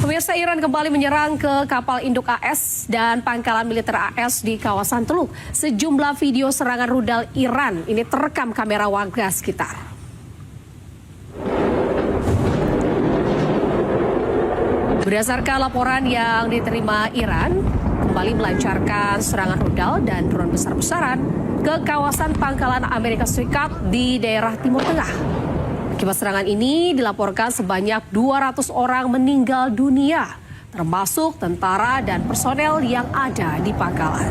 Pemirsa, Iran kembali menyerang ke kapal induk AS dan pangkalan militer AS di kawasan Teluk. Sejumlah video serangan rudal Iran ini terekam kamera warga sekitar. Berdasarkan laporan yang diterima Iran, kembali melancarkan serangan rudal dan drone besar-besaran ke kawasan pangkalan Amerika Serikat di daerah Timur Tengah. Akibat serangan ini dilaporkan sebanyak 200 orang meninggal dunia, termasuk tentara dan personel yang ada di pangkalan.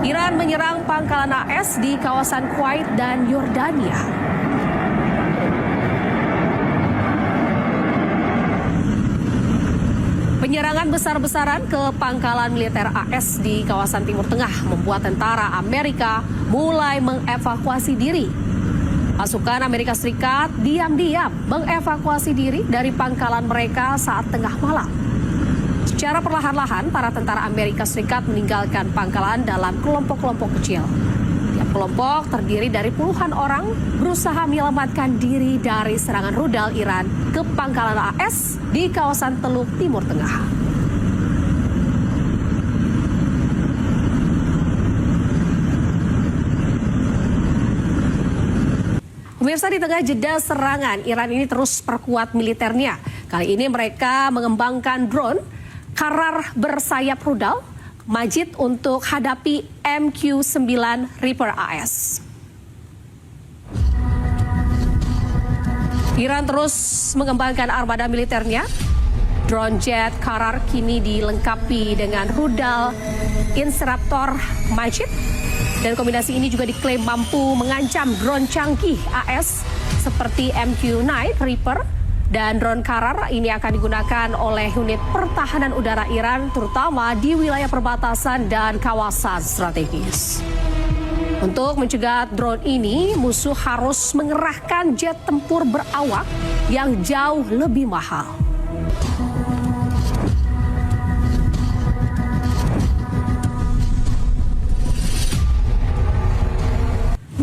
Iran menyerang pangkalan AS di kawasan Kuwait dan Yordania. Penyerangan besar-besaran ke pangkalan militer AS di kawasan Timur Tengah membuat tentara Amerika mulai mengevakuasi diri. Pasukan Amerika Serikat diam-diam mengevakuasi diri dari pangkalan mereka saat tengah malam. Secara perlahan-lahan, para tentara Amerika Serikat meninggalkan pangkalan dalam kelompok-kelompok kecil. Tiap kelompok terdiri dari puluhan orang berusaha menyelamatkan diri dari serangan rudal Iran ke pangkalan AS di kawasan Teluk Timur Tengah. Pemirsa, di tengah jeda serangan, Iran ini terus perkuat militernya. Kali ini mereka mengembangkan drone Qarar bersayap rudal Majid untuk hadapi MQ-9 Reaper AS. Iran terus mengembangkan armada militernya. Drone jet Qarar kini dilengkapi dengan rudal Inceraptor Majid. Dan kombinasi ini juga diklaim mampu mengancam drone canggih AS seperti MQ-9 Reaper. Dan drone Qarar ini akan digunakan oleh unit pertahanan udara Iran, terutama di wilayah perbatasan dan kawasan strategis. Untuk mencegah drone ini, musuh harus mengerahkan jet tempur berawak yang jauh lebih mahal.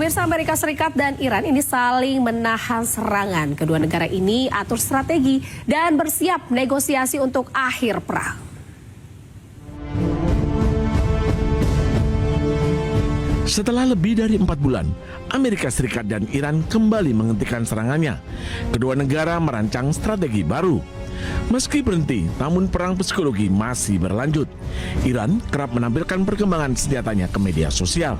Pemirsa, Amerika Serikat dan Iran ini saling menahan serangan. Kedua negara ini atur strategi dan bersiap negosiasi untuk akhir perang. Setelah lebih dari 4 bulan, Amerika Serikat dan Iran kembali menghentikan serangannya. Kedua negara merancang strategi baru. Meski berhenti, namun perang psikologi masih berlanjut. Iran kerap menampilkan perkembangan senjatanya ke media sosial.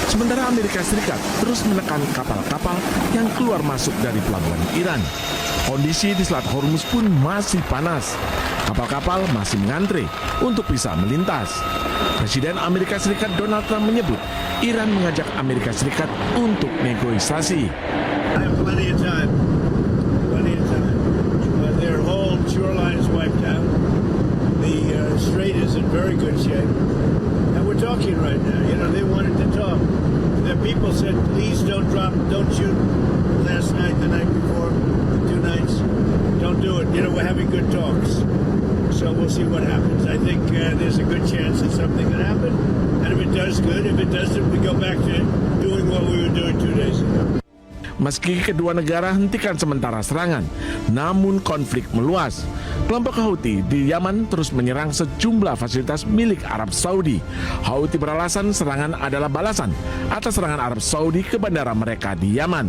Sementara Amerika Serikat terus menekan kapal-kapal yang keluar masuk dari pelabuhan Iran. Kondisi di Selat Hormuz pun masih panas. Kapal-kapal masih mengantre untuk bisa melintas. Presiden Amerika Serikat Donald Trump menyebut Iran mengajak Amerika Serikat untuk negosiasi. Their whole shoreline is wiped out. The strait is in very good shape. And we're talking right now. You know, they wanted to talk. The people said, please don't shoot last night, the night before, 2 nights. Don't do it. You know, we're having good talks. So we'll see what happens. I think there's a good chance that something can happen. And if it does, good. If it doesn't, we go back to doing what we were doing 2 days ago. Meski kedua negara hentikan sementara serangan, namun konflik meluas. Kelompok Houthi di Yaman terus menyerang sejumlah fasilitas milik Arab Saudi. Houthi beralasan serangan adalah balasan atas serangan Arab Saudi ke bandara mereka di Yaman.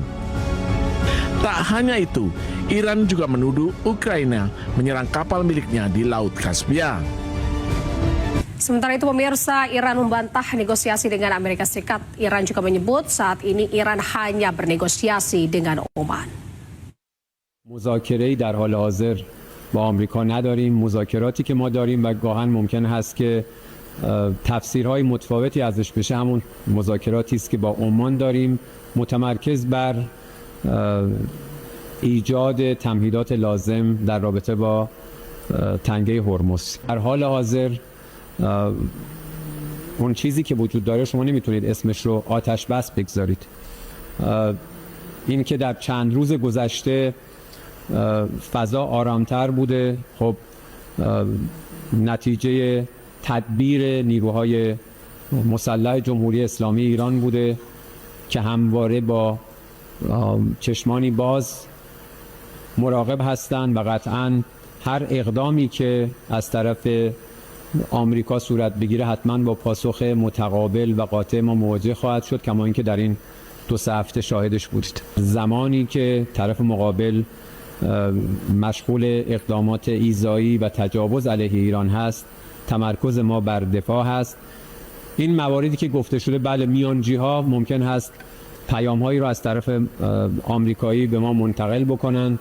Tak hanya itu, Iran juga menuduh Ukraina menyerang kapal miliknya di Laut Kaspia. Sementara itu, pemirsa, Iran membantah negosiasi dengan Amerika Serikat. Iran juga menyebut saat ini Iran hanya bernegosiasi dengan Oman. مذاکره‌ای در حال حاضر با آمریکا نداریم. مذاکراتی که ما داریم و گاهن ممکن هست که تفسیرهای متفاوتی ازش بشه همون مذاکراتی است که با عمان داریم، متمرکز بر ایجاد تمهیدات لازم در رابطه با تنگه هرمز. در حال حاضر اون چیزی که وجود داره شما نمیتونید اسمش رو آتش بس بگذارید. این که در چند روز گذشته فضا آرامتر بوده، خب نتیجه تدبیر نیروهای مسلح جمهوری اسلامی ایران بوده که همواره با چشمانی باز مراقب هستند و قطعاً هر اقدامی که از طرف آمریکا صورت بگیره حتما با پاسخ متقابل و قاطع ما مواجه خواهد شد، کما اینکه در این 2-3 هفته شاهدش بودید. زمانی که طرف مقابل مشغول اقدامات ایذایی و تجاوز علیه ایران هست، تمرکز ما بر دفاع هست. این مواردی که گفته شده، بله میانجی ها ممکن هست پیام هایی را از طرف آمریکایی به ما منتقل بکنن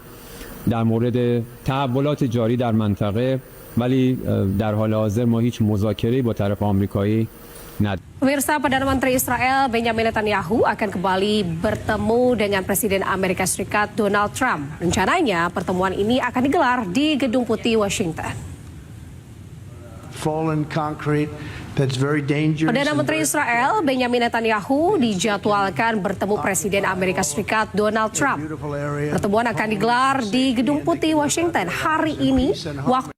در مورد تحولات جاری در منطقه، ولی در حال حاضر ما هیچ مذاکره‌ای با طرف آمریکایی نداریم. Pemirsa, Perdana Menteri Israel Benjamin Netanyahu akan kembali bertemu dengan Presiden Amerika Serikat Donald Trump. Rencananya pertemuan ini akan digelar di Gedung Putih, Washington. Fallen concrete that's very dangerous. Perdana Menteri Israel Benjamin Netanyahu dijadwalkan bertemu Presiden Amerika Serikat Donald Trump. Pertemuan akan digelar di Gedung Putih, Washington hari ini waktu